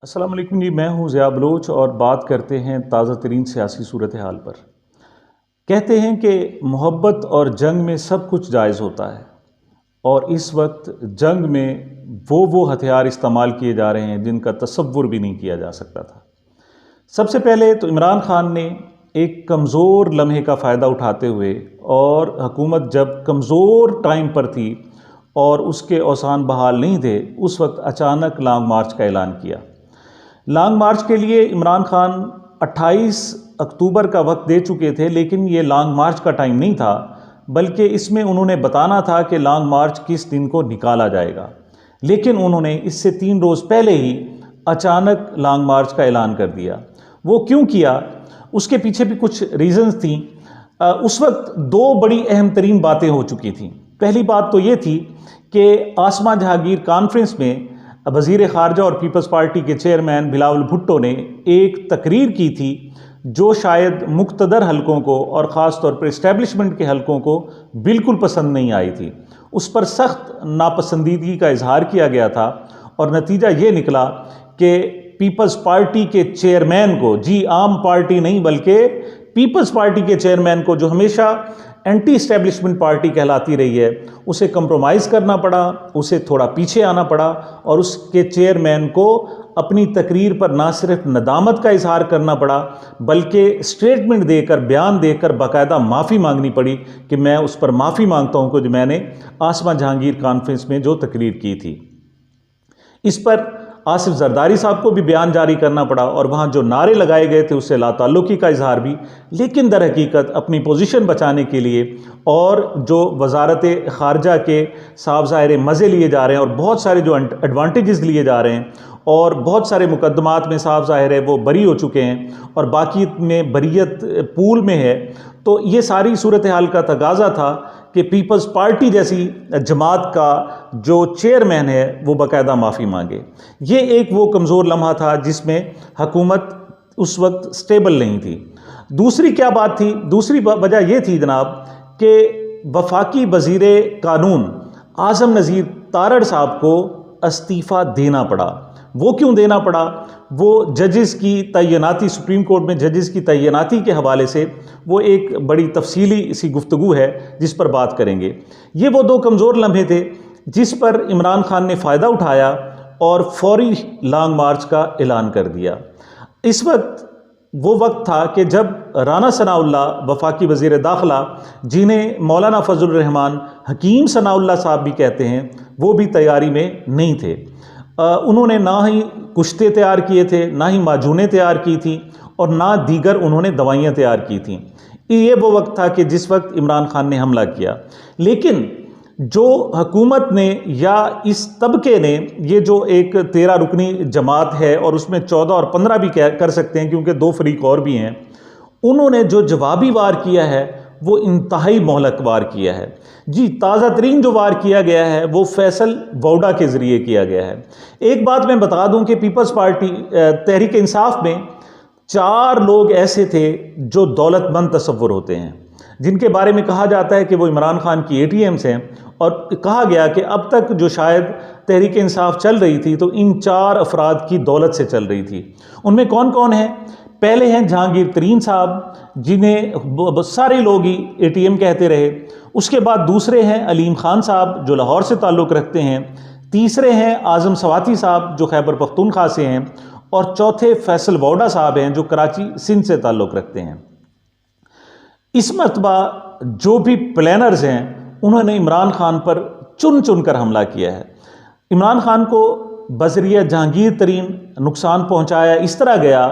अस्सलाम वालेकुम जी। मैं हूं ज़िया बलोच और बात करते हैं ताज़ा तरीन सियासी सूरत हाल पर। कहते हैं कि मोहब्बत और जंग में सब कुछ जायज़ होता है और इस वक्त जंग में वो हथियार इस्तेमाल किए जा रहे हैं जिनका तसव्वुर भी नहीं किया जा सकता था। सबसे पहले तो इमरान खान ने एक कमज़ोर लम्हे का फ़ायदा उठाते हुए और हुकूमत जब कमज़ोर टाइम पर थी और उसके औसान बहाल नहीं थे, उस वक्त अचानक लॉन्ग मार्च का ऐलान किया। लॉन्ग मार्च के लिए इमरान खान 28 अक्टूबर का वक्त दे चुके थे, लेकिन ये लॉन्ग मार्च का टाइम नहीं था, बल्कि इसमें उन्होंने बताना था कि लॉन्ग मार्च किस दिन को निकाला जाएगा। लेकिन उन्होंने इससे 3 रोज़ पहले ही अचानक लॉन्ग मार्च का ऐलान कर दिया। वो क्यों किया, उसके पीछे भी कुछ रीज़न्स थी। उस वक्त 2 बड़ी अहम तरीन बातें हो चुकी थी। पहली बात तो ये थी कि आसमा जहांगीर कॉन्फ्रेंस में वज़ीर ख़ारजा और पीपल्स पार्टी के चेयरमैन बिलावल भुट्टो ने एक तकरीर की थी जो शायद मुक़्तदर हलकों को और ख़ास तौर पर इस्टेब्लिशमेंट के हलकों को बिल्कुल पसंद नहीं आई थी। उस पर सख्त नापसंदीदगी का इजहार किया गया था और नतीजा ये निकला कि पीपल्स पार्टी के चेयरमैन को, जी आम पार्टी नहीं बल्कि पीपल्स पार्टी के चेयरमैन को, जो हमेशा एंटी इस्टेब्लिशमेंट पार्टी कहलाती रही है, उसे कंप्रोमाइज़ करना पड़ा, उसे थोड़ा पीछे आना पड़ा और उसके चेयरमैन को अपनी तकरीर पर ना सिर्फ नदामत का इजहार करना पड़ा बल्कि स्टेटमेंट देकर, बयान देकर बाकायदा माफ़ी मांगनी पड़ी कि मैं उस पर माफ़ी मांगता हूँ कि जो मैंने आसमा जहांगीर कॉन्फ्रेंस में जो तकरीर की थी। इस पर आसिफ जरदारी साहब को भी बयान जारी करना पड़ा और वहाँ जो नारे लगाए गए थे उससे लाताल्लुकी का इजहार भी। लेकिन दर हकीकत अपनी पोजीशन बचाने के लिए और जो वजारत ख़ारजा के साफ ज़ाहिर मज़े लिए जा रहे हैं और बहुत सारे जो एडवांटेजेस लिए जा रहे हैं और बहुत सारे मुकदमात में साफ ज़ाहिर है वो बरी हो चुके हैं और बाकी में बरीयत पूल में है, तो ये सारी सूरत हाल का तगाज़ा था कि पीपल्स पार्टी जैसी जमात का जो चेयरमैन है वो बाकायदा माफ़ी मांगे। ये एक वो कमज़ोर लम्हा था जिसमें हुकूमत उस वक्त स्टेबल नहीं थी। दूसरी क्या बात थी? दूसरी वजह ये थी जनाब कि वफाकी वज़ीर कानून आज़म नज़ीर तारड़ साहब को इस्तीफ़ा देना पड़ा। वो क्यों देना पड़ा? वो जजेस की तैनाती, सुप्रीम कोर्ट में जजेस की तैनाती के हवाले से वो एक बड़ी तफसीली सी गुफ्तगू है जिस पर बात करेंगे। ये वो 2 कमज़ोर लम्हे थे जिस पर इमरान खान ने फ़ायदा उठाया और फौरी लॉन्ग मार्च का ऐलान कर दिया। इस वक्त वो वक्त था कि जब राना सनाउल्लाह वफाकी वज़ीर दाखिला, जिन्हें मौलाना फजलुर रहमान हकीम सनाउल्लाह साहब भी कहते हैं, वो भी तैयारी में नहीं थे। उन्होंने ना ही कुश्ते तैयार किए थे, ना ही माजूनें तैयार की थी और ना दीगर उन्होंने दवाइयाँ तैयार की थी। ये वो वक्त था कि जिस वक्त इमरान खान ने हमला किया। लेकिन जो हुकूमत ने या इस तबके ने, ये जो एक 13 रुकनी जमात है और उसमें 14 और 15 भी कर सकते हैं क्योंकि 2 फरीक और भी हैं, उन्होंने जो जवाबी वार किया है वो इंतहाई मोहलक वार किया है। जी, ताज़ा तरीन जो वार किया गया है वो फैसल वोडा के ज़रिए किया गया है। एक बात मैं बता दूं कि पीपल्स पार्टी तहरीक इंसाफ में 4 लोग ऐसे थे जो दौलतमंद तसव्वुर होते हैं, जिनके बारे में कहा जाता है कि वो इमरान खान की ATMs हैं और कहा गया कि अब तक जो शायद तहरीक इंसाफ चल रही थी तो इन 4 अफराद की दौलत से चल रही थी। उनमें कौन कौन है? पहले हैं जहांगीर तरीन साहब, जिन्हें सारे लोग ही ATM कहते रहे। उसके बाद दूसरे हैं अलीम खान साहब जो लाहौर से ताल्लुक़ रखते हैं। तीसरे हैं आज़म सवाती साहब जो खैबर पख्तूनख्वा से हैं और चौथे फैसल वोडा साहब हैं जो कराची सिंध से ताल्लुक़ रखते हैं। इस मरतबा जो भी प्लानर्स हैं उन्होंने इमरान खान पर चुन चुन कर हमला किया है। इमरान खान को बज़रिया जहांगीर तरीन नुकसान पहुँचाया इस तरह गया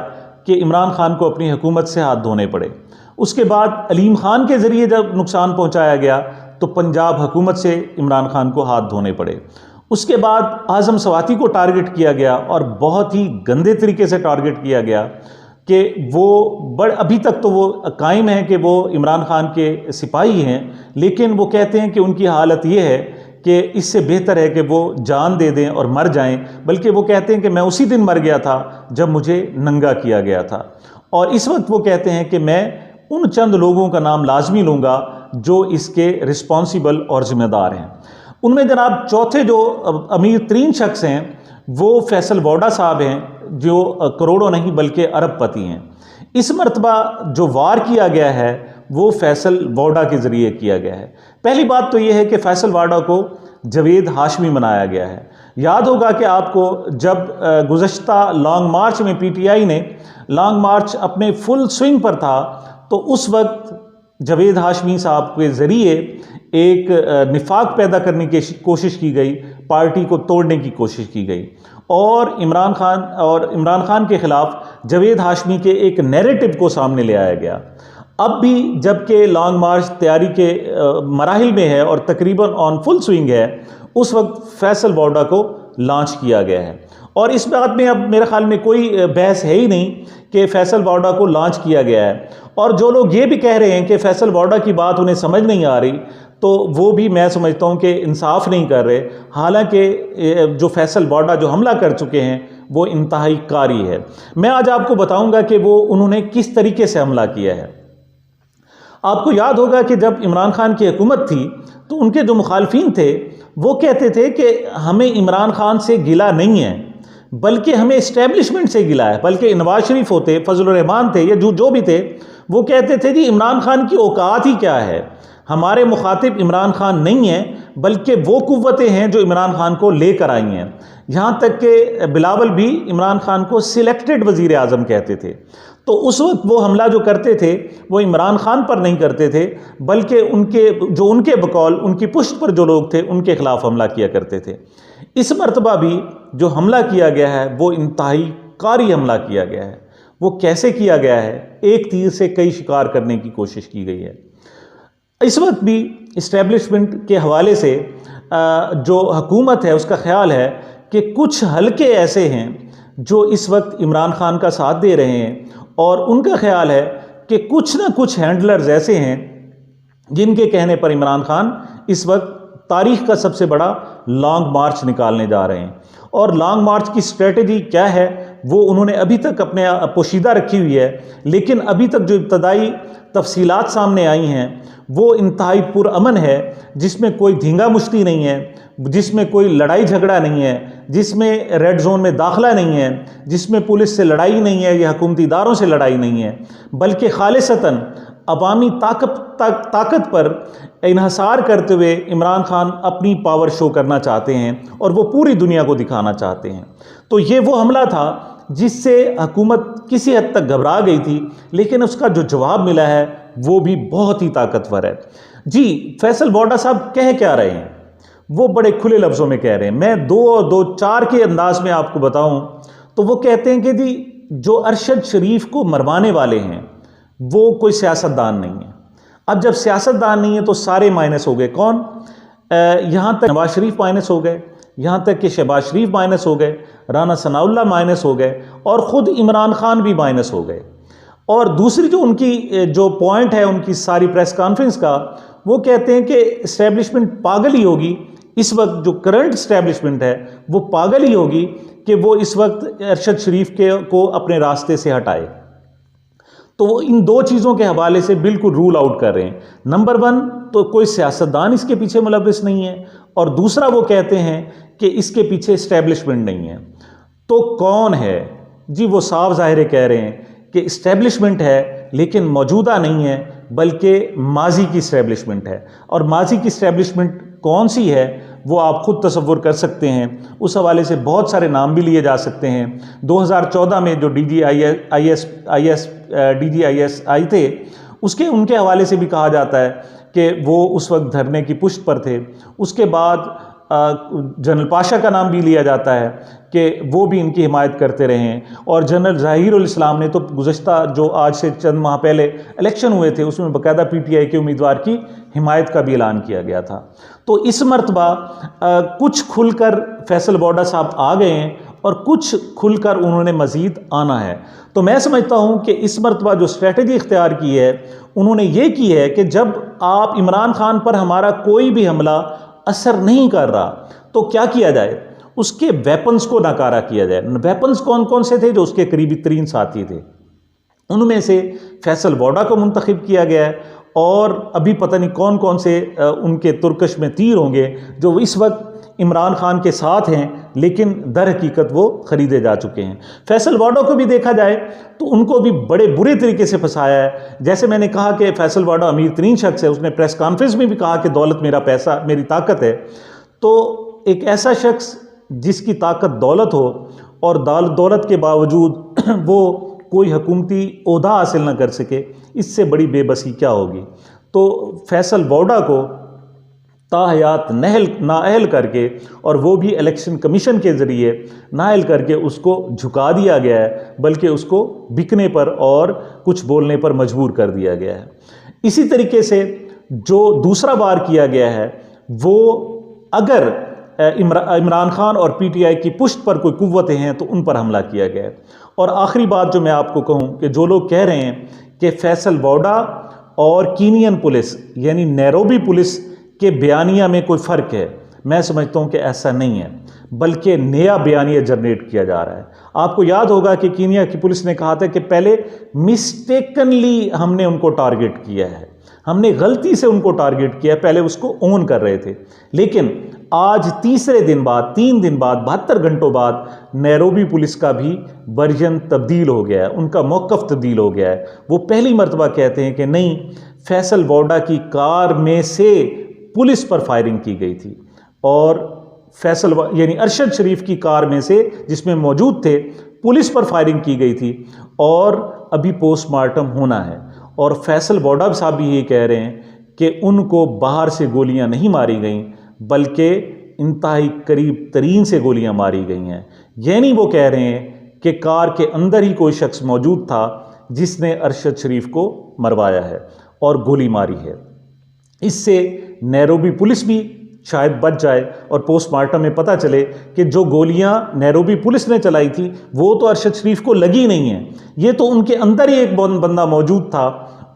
कि इमरान खान को अपनी हुकूमत से हाथ धोने पड़े। उसके बाद अलीम खान के ज़रिए जब नुकसान पहुंचाया गया तो पंजाब हुकूमत से इमरान खान को हाथ धोने पड़े। उसके बाद आज़म सवाती को टारगेट किया गया और बहुत ही गंदे तरीके से टारगेट किया गया कि वो अभी तक तो वो कायम है कि वो इमरान खान के सिपाही हैं, लेकिन वो कहते हैं कि उनकी हालत ये है कि इससे बेहतर है कि वो जान दे दें और मर जाएं। बल्कि वो कहते हैं कि मैं उसी दिन मर गया था जब मुझे नंगा किया गया था। और इस वक्त वो कहते हैं कि मैं उन चंद लोगों का नाम लाजमी लूँगा जो इसके रिस्पॉन्सिबल और ज़िम्मेदार हैं। उनमें जनाब चौथे जो अमीर तरीन शख्स हैं वो फैसल वोडा साहब हैं, जो करोड़ों नहीं बल्कि अरबपति हैं। इस मरतबा जो वार किया गया है वो फैसल वाडा के ज़रिए किया गया है। पहली बात तो ये है कि फैसल वाडा को जावेद हाशमी बनाया गया है। याद होगा कि आपको जब गुज़श्ता लॉन्ग मार्च में पीटीआई ने लॉन्ग मार्च अपने फुल स्विंग पर था तो उस वक्त जावेद हाशमी साहब के ज़रिए एक निफाक पैदा करने की कोशिश की गई, पार्टी को तोड़ने की कोशिश की गई और इमरान खान के ख़िलाफ़ जावेद हाशमी के एक नैरेटिव को सामने ले आया गया। अब भी जबकि लॉन्ग मार्च तैयारी के मराहिल में है और तकरीबन ऑन फुल स्विंग है, उस वक्त फैसल वाडा को लॉन्च किया गया है और इस बात में अब मेरे ख्याल में कोई बहस है ही नहीं कि फैसल वाडा को लॉन्च किया गया है। और जो लोग ये भी कह रहे हैं कि फैसल वाडा की बात उन्हें समझ नहीं आ रही, तो वो भी मैं समझता हूँ कि इंसाफ नहीं कर रहे। हालांकि जो फैसल वाडा जो हमला कर चुके हैं वो इंतहाई कारी है। मैं आज आपको बताऊंगा कि वो उन्होंने किस तरीके से हमला किया है। आपको याद होगा कि जब इमरान खान की हुकूमत थी तो उनके जो मुखालफिन थे वो कहते थे कि हमें इमरान खान से गिला नहीं है बल्कि हमें इस्टेब्लिशमेंट से गिला है। बल्कि नवाज शरीफ होते, फजलुर रहमान थे या जो भी थे, वो कहते थे जी इमरान खान की औकात ही क्या है, हमारे मुखातिब इमरान खान नहीं है बल्कि वो कुव्वतें हैं जो इमरान खान को लेकर आई हैं। यहाँ तक कि बिलावल भी इमरान खान को सिलेक्टेड वज़ीर आज़म कहते थे। तो उस वक्त वो हमला जो करते थे वो इमरान खान पर नहीं करते थे बल्कि उनके बकौल उनकी पुष्ट पर जो लोग थे उनके खिलाफ हमला किया करते थे। इस मरतबा भी जो हमला किया गया है वो इंतहाई कारी हमला किया गया है। वो कैसे किया गया है? एक तीर से कई शिकार करने की कोशिश की गई है। इस वक्त भी इस्टेब्लिशमेंट के हवाले से जो हुकूमत है उसका ख्याल है कि कुछ हलके ऐसे हैं जो इस वक्त इमरान खान का साथ दे रहे हैं और उनका ख्याल है कि कुछ ना कुछ हैंडलर्स ऐसे हैं जिनके कहने पर इमरान खान इस वक्त तारीख का सबसे बड़ा लॉन्ग मार्च निकालने जा रहे हैं। और लॉन्ग मार्च की स्ट्रेटजी क्या है वो उन्होंने अभी तक अपने पोशीदा रखी हुई है, लेकिन अभी तक जो इब्तदाई तफसीलात सामने आई हैं वो इंतहाई पुरअमन है, जिसमें कोई धींगा मुश्ती नहीं है, जिसमें कोई लड़ाई झगड़ा नहीं है, जिसमें रेड जोन में दाखिला नहीं है, जिसमें पुलिस से लड़ाई नहीं है या हुकूमती इदारों से लड़ाई नहीं है, बल्कि खालिसतन अवामी ताकत पर इन्हसार करते हुए इमरान खान अपनी पावर शो करना चाहते हैं और वो पूरी दुनिया को दिखाना चाहते हैं। तो ये वो हमला था जिससे हुकूमत किसी हद तक घबरा गई थी, लेकिन उसका जो जवाब मिला है वो भी बहुत ही ताकतवर है। जी, फैसल वाडा साहब कह क्या रहे हैं? वो बड़े खुले लफ्ज़ों में कह रहे हैं। मैं 2 और 2 4 के अंदाज में आपको बताऊं तो वो कहते हैं कि जी जो अरशद शरीफ को मरवाने वाले हैं वो कोई सियासतदान नहीं है। अब जब सियासतदान नहीं है तो सारे माइनस हो गए। कौन? यहाँ तक नवाज शरीफ माइनस हो गए, यहाँ तक कि शहबाज शरीफ माइनस हो गए, राना सनाउल्लाह माइनस हो गए और ख़ुद इमरान खान भी माइनस हो गए। और दूसरी जो उनकी जो पॉइंट है उनकी सारी प्रेस कॉन्फ्रेंस का, वो कहते हैं कि इस्टेब्लिशमेंट पागल ही होगी, इस वक्त जो करंट इस्टेब्लिशमेंट है वो पागल ही होगी कि वो इस वक्त अरशद शरीफ को अपने रास्ते से हटाए। तो वो इन 2 चीज़ों के हवाले से बिल्कुल रूल आउट कर रहे हैं। नंबर 1 तो कोई सियासतदान इसके पीछे मुलव्विस नहीं है और दूसरा वो कहते हैं कि इसके पीछे इस्टेब्लिशमेंट नहीं है। तो कौन है? जी वो साफ ज़ाहिर कह रहे हैं कि इस्टेब्लिशमेंट है लेकिन मौजूदा नहीं है बल्कि माजी की इस्टेब्लिशमेंट है। और माजी की इस्टेब्लिशमेंट कौन सी है वो आप खुद तसव्वुर कर सकते हैं। उस हवाले से बहुत सारे नाम भी लिए जा सकते हैं। 2014 में जो DGIS आए थे उनके हवाले से भी कहा जाता है कि वो उस वक्त धरने की पुष्ट पर थे। उसके बाद जनरल पाशा का नाम भी लिया जाता है कि वो भी इनकी हिमायत करते रहे हैं। और जनरल ज़हीरुल इस्लाम ने तो गुज़श्ता जो आज से चंद माह पहले इलेक्शन हुए थे उसमें बाकायदा PTI के उम्मीदवार की हिमायत का भी ऐलान किया गया था। तो इस मरतबा कुछ खुलकर फैसल वाडा साहब आ गए हैं और कुछ खुलकर उन्होंने मज़ीद आना है। तो मैं समझता हूँ कि इस मरतबा जो स्ट्रेटजी इख्तियार की है उन्होंने ये की है कि जब आप इमरान खान पर हमारा कोई भी हमला असर नहीं कर रहा तो क्या किया जाए, उसके वेपन्स को नाकारा किया जाए। वेपन्स कौन कौन से थे? जो उसके करीबी तरीन साथी थे उनमें से फैसल वाडा को मुंतखब किया गया है और अभी पता नहीं कौन कौन से उनके तुर्कश में तीर होंगे जो इस वक्त इमरान खान के साथ हैं, लेकिन दर हकीकत वो ख़रीदे जा चुके हैं। फैसल वाडा को भी देखा जाए तो उनको भी बड़े बुरे तरीके से फंसाया है। जैसे मैंने कहा कि फैसल वाडा अमीर तरीन शख्स है, उसने प्रेस कॉन्फ्रेंस में भी कहा कि दौलत मेरा पैसा, मेरी ताकत है। तो एक ऐसा शख्स जिसकी ताकत दौलत हो और दौलत के बावजूद वो कोई हुकूमती ओहदा हासिल ना कर सके, इससे बड़ी बेबसी क्या होगी। तो फैसल वाडा को ताहयात नाअहल करके, और वो भी इलेक्शन कमीशन के ज़रिए नाअहल करके उसको झुका दिया गया है, बल्कि उसको बिकने पर और कुछ बोलने पर मजबूर कर दिया गया है। इसी तरीके से जो दूसरा वार किया गया है वो, अगर इमरान खान और पीटीआई की पुष्ट पर कोई कुव्वतें हैं तो उन पर हमला किया गया है। और आखिरी बात जो मैं आपको कहूँ कि जो लोग कह रहे हैं कि फैसल वाडा और कीनियन पुलिस यानी नैरोबी पुलिस के बयानिया में कोई फ़र्क है, मैं समझता हूँ कि ऐसा नहीं है, बल्कि नया बयानिया जनरेट किया जा रहा है। आपको याद होगा कि कीनिया की पुलिस ने कहा था कि पहले मिस्टेकनली हमने उनको टारगेट किया है, हमने गलती से उनको टारगेट किया, पहले उसको ओन कर रहे थे। लेकिन आज तीसरे दिन बाद, 3 दिन बाद, 72 घंटों बाद नैरोबी पुलिस का भी वर्जन तब्दील हो गया है, उनका मौक़िफ़ तब्दील हो गया है। वो पहली मरतबा कहते हैं कि नहीं, फैसल वाडा की कार में से पुलिस पर फायरिंग की गई थी, और फैसल यानी अरशद शरीफ की कार में से जिसमें मौजूद थे, पुलिस पर फायरिंग की गई थी, और अभी पोस्टमार्टम होना है। और फैसल वाडा साहब भी ये कह रहे हैं कि उनको बाहर से गोलियां नहीं मारी गईं, बल्कि इंतहाई करीब तरीन से गोलियां मारी गई हैं। यानी वो कह रहे हैं कि कार के अंदर ही कोई शख्स मौजूद था जिसने अरशद शरीफ को मरवाया है और गोली मारी है। इससे नैरोबी पुलिस भी शायद बच जाए और पोस्टमार्टम में पता चले कि जो गोलियां नैरोबी पुलिस ने चलाई थी वो तो अरशद शरीफ को लगी नहीं है, ये तो उनके अंदर ही एक बंदा मौजूद था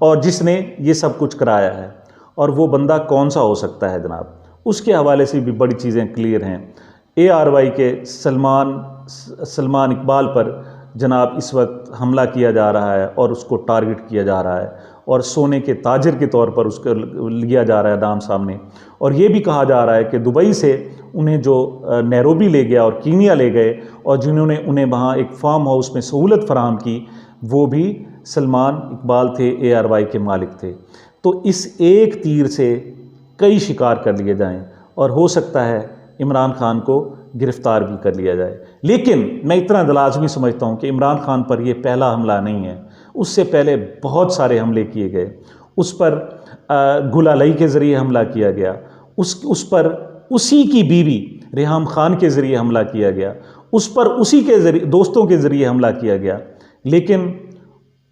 और जिसने ये सब कुछ कराया है। और वो बंदा कौन सा हो सकता है जनाब, उसके हवाले से भी बड़ी चीज़ें क्लियर हैं। ARY के सलमान इकबाल पर जनाब इस वक्त हमला किया जा रहा है और उसको टारगेट किया जा रहा है, और सोने के ताजर के तौर पर उसको लिया जा रहा है नाम सामने। और ये भी कहा जा रहा है कि दुबई से उन्हें जो नैरोबी ले गया और कीनिया ले गए और जिन्होंने उन्हें वहाँ एक फार्म हाउस में सहूलत फराहम की, वो भी सलमान इकबाल थे, ARY के मालिक थे। तो इस एक तीर से कई शिकार कर लिए जाएं और हो सकता है इमरान खान को गिरफ्तार भी कर लिया जाए। लेकिन मैं इतना लाज़मी समझता हूँ कि इमरान खान पर यह पहला हमला नहीं है, उससे पहले बहुत सारे हमले किए गए। उस पर गुलालई के ज़रिए हमला किया गया, उस पर उसी की बीवी रेहाम खान के ज़रिए हमला किया गया, उस पर उसी के ज़रिए दोस्तों के ज़रिए हमला किया गया। लेकिन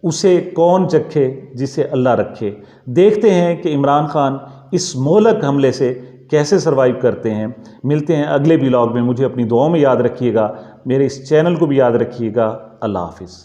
उसे कौन चखे जिसे अल्लाह रखे। देखते हैं कि इमरान खान इस मोहलक हमले से कैसे सरवाइव करते हैं। मिलते हैं अगले व्लॉग में। मुझे अपनी दुआओं में याद रखिएगा, मेरे इस चैनल को भी याद रखिएगा। अल्लाह हाफिज़।